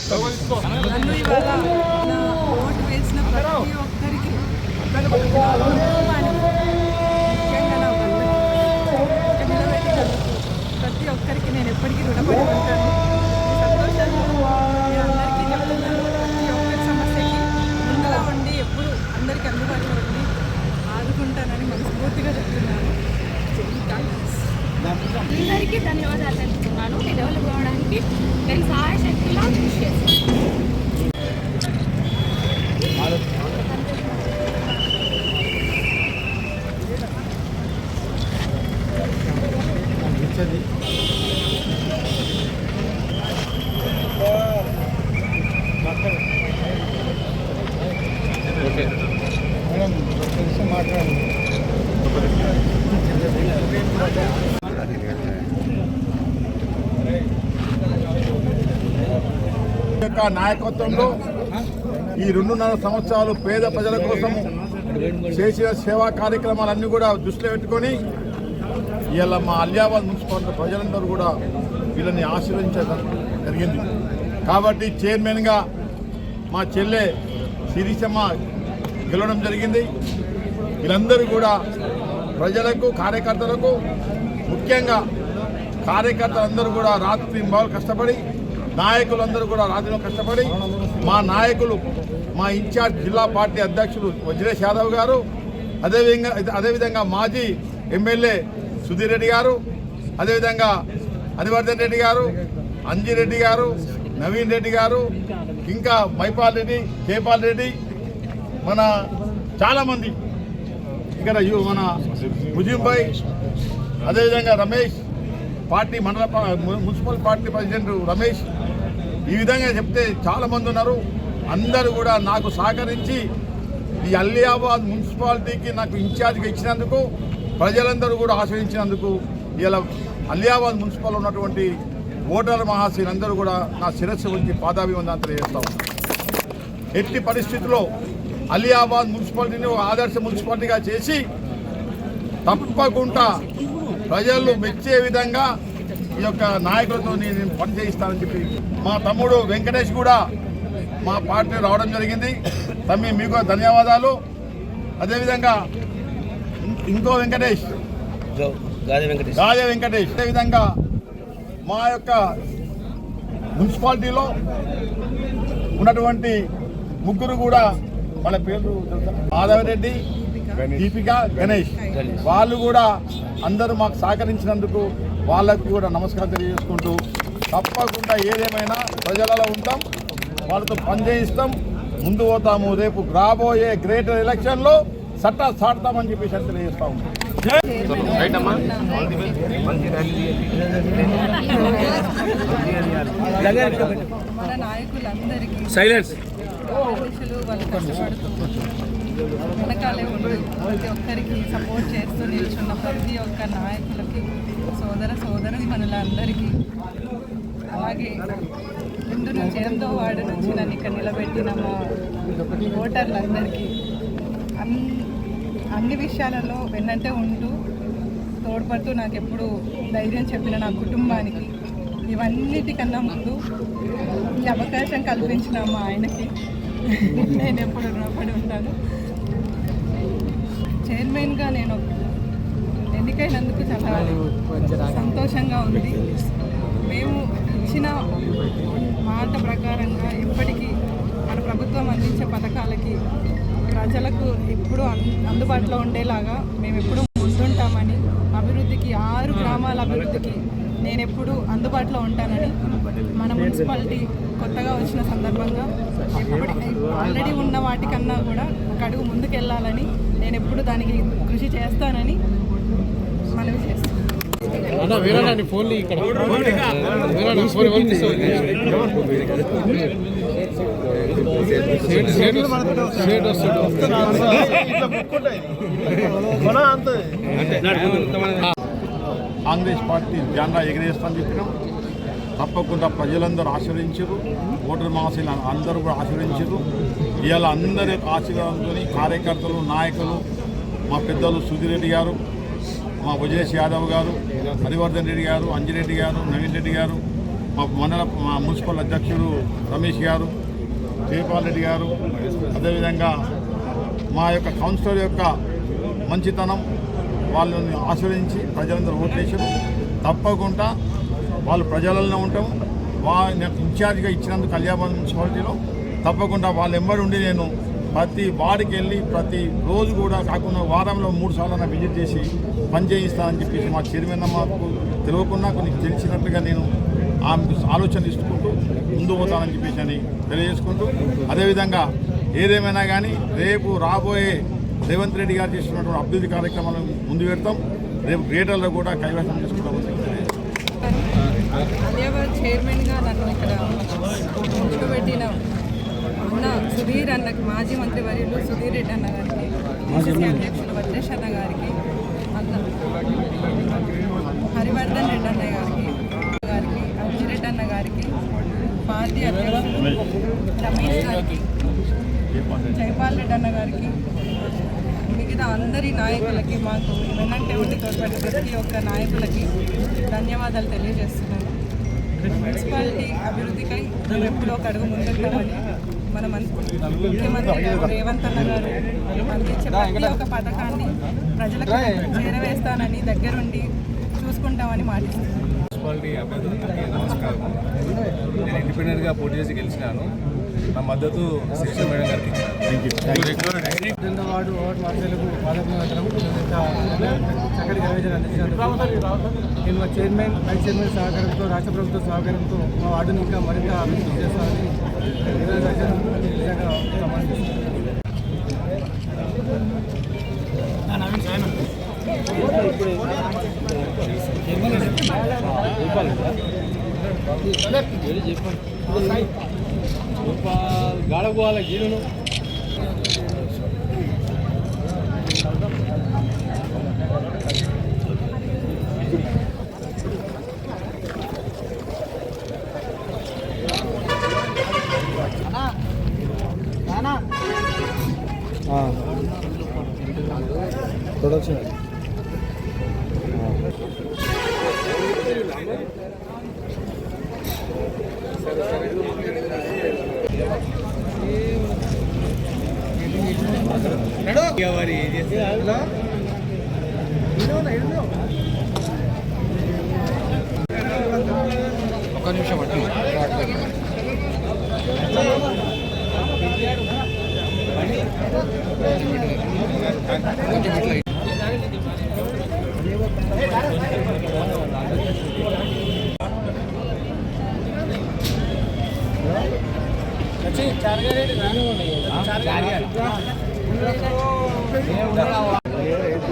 నన్ను ఇవాళ నా ఓటు వేసిన ప్రతి ఒక్కరికి కుటుంబానికి ముఖ్యంగా నా భర్తకి నిలబెట్టినందుకు ప్రతి ఒక్కరికి నేను ఎప్పటికీ రుణపడి ఉంటాను. ఈ సంతోషంలో నేను అందరికీ చెప్తున్నాను, ప్రతి ఒక్కరి సమస్యకి ముందుగా ఉండి ఎప్పుడు అందరికీ అందుబాటులో ఉండి ఆదుకుంటానని మనస్ఫూర్తిగా చెప్తున్నాను. అందరికీ ధన్యవాదాలు తెలుపుతున్నాను. నేను డెవలప్ కావడానికి నేను సహాయ శక్తిలో కృషి చేస్తాను. నాయకత్వంలో ఈ 2.5 సంవత్సరాలు పేద ప్రజల కోసం చేసిన సేవా కార్యక్రమాలన్నీ కూడా దృష్టిలో పెట్టుకొని ఇవాళ మా అలియాబాద్ మున్సిపాలిటీ ప్రజలందరూ కూడా వీళ్ళని ఆశీర్వదించడం జరిగింది. కాబట్టి చైర్మన్గా మా చెల్లె శిరీషమ్మ గెలవడం జరిగింది. వీళ్ళందరూ కూడా ప్రజలకు కార్యకర్తలకు ముఖ్యంగా కార్యకర్తలందరూ కూడా రాత్రి బాగా కష్టపడి నాయకులందరూ కూడా రాత్రిలో కష్టపడి మా నాయకులు మా ఇన్ఛార్జ్ జిల్లా పార్టీ అధ్యక్షులు వజ్రేష్ యాదవ్ గారు అదేవిధంగా మాజీ ఎమ్మెల్యే సుధీర్ రెడ్డి గారు అదేవిధంగా హరివర్ధన్ రెడ్డి గారు అంజిరెడ్డి గారు నవీన్ రెడ్డి గారు ఇంకా మైపాల్ రెడ్డి కేపాల్ రెడ్డి మన చాలామంది ఇక్కడ మన ముజీంబాయ్ అదేవిధంగా రమేష్ పార్టీ మండల మున్సిపల్ పార్టీ ప్రెసిడెంట్ రమేష్ ఈ విధంగా చెప్తే చాలామంది ఉన్నారు. అందరూ కూడా నాకు సహకరించి ఈ అలియాబాద్ మున్సిపాలిటీకి నాకు ఇన్ఛార్జ్గా ఇచ్చినందుకు ప్రజలందరూ కూడా ఆశ్రయించినందుకు ఇలా అలియాబాద్ మున్సిపల్ ఉన్నటువంటి ఓటర్ల మహాశయులందరూ కూడా నా శిరస్సు ఉంచి పాదాభివందనం తెలియజేస్తాం. ఎట్టి పరిస్థితుల్లో అలియాబాద్ మున్సిపాలిటీని ఒక ఆదర్శ మున్సిపాలిటీగా చేసి తప్పకుండా ప్రజలు మెచ్చే విధంగా ఈ యొక్క నాయకులతో నేను పనిచేయిస్తానని చెప్పి మా తమ్ముడు వెంకటేష్ కూడా మా పార్టీ రావడం జరిగింది. తమ్మి మీకు ధన్యవాదాలు. అదేవిధంగా ఇంకో వెంకటేష్ గాజే వెంకటేష్ అదేవిధంగా మా యొక్క మున్సిపాలిటీలో ఉన్నటువంటి ముగ్గురు కూడా వాళ్ళ పేర్లు మాధవరెడ్డి దీపిక గణేష్ వాళ్ళు కూడా అందరూ మాకు సహకరించినందుకు వాళ్ళకు కూడా నమస్కారం తెలియజేసుకుంటూ తప్పకుండా ఏదేమైనా ప్రజలలో ఉంటాం, వాళ్ళతో పనిచేయిస్తాం, ముందు పోతాము. రేపు రాబోయే గ్రేటర్ ఎలక్షన్లో సట్టా సాడతామని చెప్పేసి తెలియజేస్తాము. మన నాయకులందరికీ సైలెన్స్ వాళ్ళు కష్టపడుతున్నారు, వెనకాలే ఉండి ప్రతి ఒక్కరికి సపోర్ట్ చేస్తూ నిల్చున్న ప్రతి ఒక్క నాయకులకి సోదరి మనులందరికీ అలాగే ముందు నుంచి ఎంతో వార్డు నుంచి నన్ను ఇక్కడ నిలబెట్టిన మా ఓటర్లందరికీ అన్ని విషయాలలో వెన్నంటే ఉంటూ తోడ్పడుతూ నాకు ఎప్పుడు ధైర్యం చెప్పిన నా కుటుంబానికి ఇవన్నిటికన్నా ముందు ఈ అవకాశం కల్పించిన మా ఆయనకి నేను ఎప్పుడు రుణపడి ఉంటాను. చైర్మన్గా నేను ఎన్నికైనందుకు చాలా సంతోషంగా ఉంది. మేము ఇచ్చిన మాట ప్రకారంగా ఎప్పటికీ మన ప్రభుత్వం అందించే పథకాలకి ప్రజలకు ఎప్పుడూ అందుబాటులో ఉండేలాగా మేము ఎప్పుడూ ముందుంటామని, అభివృద్ధికి 6 గ్రామాల అభివృద్ధికి నేను ఎప్పుడు అందుబాటులో ఉంటానని, మన మున్సిపాలిటీ కొత్తగా వచ్చిన సందర్భంగా ఆల్రెడీ ఉన్న వాటికన్నా కూడా ఒక అడుగు ముందుకెళ్ళాలని నేను ఎప్పుడు దానికి కృషి చేస్తానని మనవి చేస్తాను. కాంగ్రెస్ పార్టీ జెండా ఎగిరేస్తామని చెప్పినాం. తప్పకుండా ప్రజలందరూ ఆశీర్వదించారు, ఓటర్ మహాశయులు అందరూ కూడా ఆశీర్వదించారు. ఇవాళ అందరి ఆశీర్వాదంతో కార్యకర్తలు నాయకులు మా పెద్దలు సుధీర్ రెడ్డి గారు, మా వజ్రేష్ యాదవ్ గారు, హరివర్ధన్ రెడ్డి గారు, అంజిరెడ్డి గారు, నవీన్ రెడ్డి గారు, మా మున్సిపల్ అధ్యక్షుడు రమేష్ గారు, జయపాల్ రెడ్డి గారు, అదేవిధంగా మా యొక్క కౌన్సిలర్ యొక్క మంచితనం, వాళ్ళని ఆశ్రయించి ప్రజలందరూ ఓట్లేసారు. తప్పకుండా వాళ్ళు ప్రజలలో ఉంటాము. నాకు ఇన్ఛార్జ్గా ఇచ్చినందుకు కళ్యాణ్ మున్సిపాలిటీలో తప్పకుండా వాళ్ళ ఎంబడి ఉండి నేను ప్రతి వార్డుకి వెళ్ళి ప్రతి రోజు కూడా కాకుండా వారంలో 3 సార్లు విజిట్ చేసి పని చేయిస్తానని చెప్పేసి మా చైర్మన్ మాకు తెలియకుండా కొన్ని తెలిసినట్లుగా నేను ఆమెకు ఆలోచన ఇస్తుకుంటూ ముందు పోతానని చెప్పేసి అని తెలియజేసుకుంటూ, అదేవిధంగా ఏదేమైనా కానీ రేపు రాబోయే రేవంత్ రెడ్డి గారు చేస్తున్నటువంటి అభివృద్ధి కార్యక్రమాలను ముందు పెడతాం. రేపు గ్రేటర్లో కూడా కైవసం చేసుకుంటామని అలియాబాద్ చైర్మన్గా నన్ను ఇక్కడ కూర్చోబెట్టిన అన్న సుధీర్ అన్నకి, మాజీ మంత్రి వర్యులు సుధీర్ రెడ్డి అన్న గారికి, పిసిసి అధ్యక్షులు వజ్రేష్ అన్న గారికి, అన్న హరివర్ధన్ రెడ్డి అన్న గారికి, అంజిరెడ్డి అన్న గారికి, పార్టీ అధ్యక్షులు రమేష్ గారికి, జైపాల్ రెడ్డి అన్న గారికి, మిగతా అందరి నాయకులకి, మాకు వెనంటే ఉండి తోడ్పడిన ప్రతి ఒక్క నాయకులకి ధన్యవాదాలు తెలియజేస్తున్నాను. మున్సిపాలిటీ అభివృద్ధికై మేము ఎప్పుడో ఒక అడుగు ముందుకెళ్ళాలి. మన ముఖ్యమంత్రి గారు రేవంత్ అన్న గారు అందించే ప్రతి ఒక్క పథకాన్ని ప్రజలకు చేరవేస్తానని, దగ్గరుండి చూసుకుంటామని మాటిస్తున్నాను. మున్సిపాలిటీ అభ్యర్థులకి నమస్కారం. నేను ఇండిపెండెంట్గా పోటీ చేసి గెలిచినాను. నా మద్దతు శిరీష మేడం గారికి వార్డు వార్డులకు పాదయాత్రకు చక్కటి గర్వేజన అందించినందుకు నేను మా చైర్మన్, వైస్ చైర్మన్ సహకారంతో, రాష్ట్ర ప్రభుత్వ సహకారంతో మా వార్డును ఇంకా మరింత అభివృద్ధి చేస్తామని నిజంగా గాడపోవాలి గీరును ప్రొడక్షన్ వారి ఒక్క నిమిషం రావాలి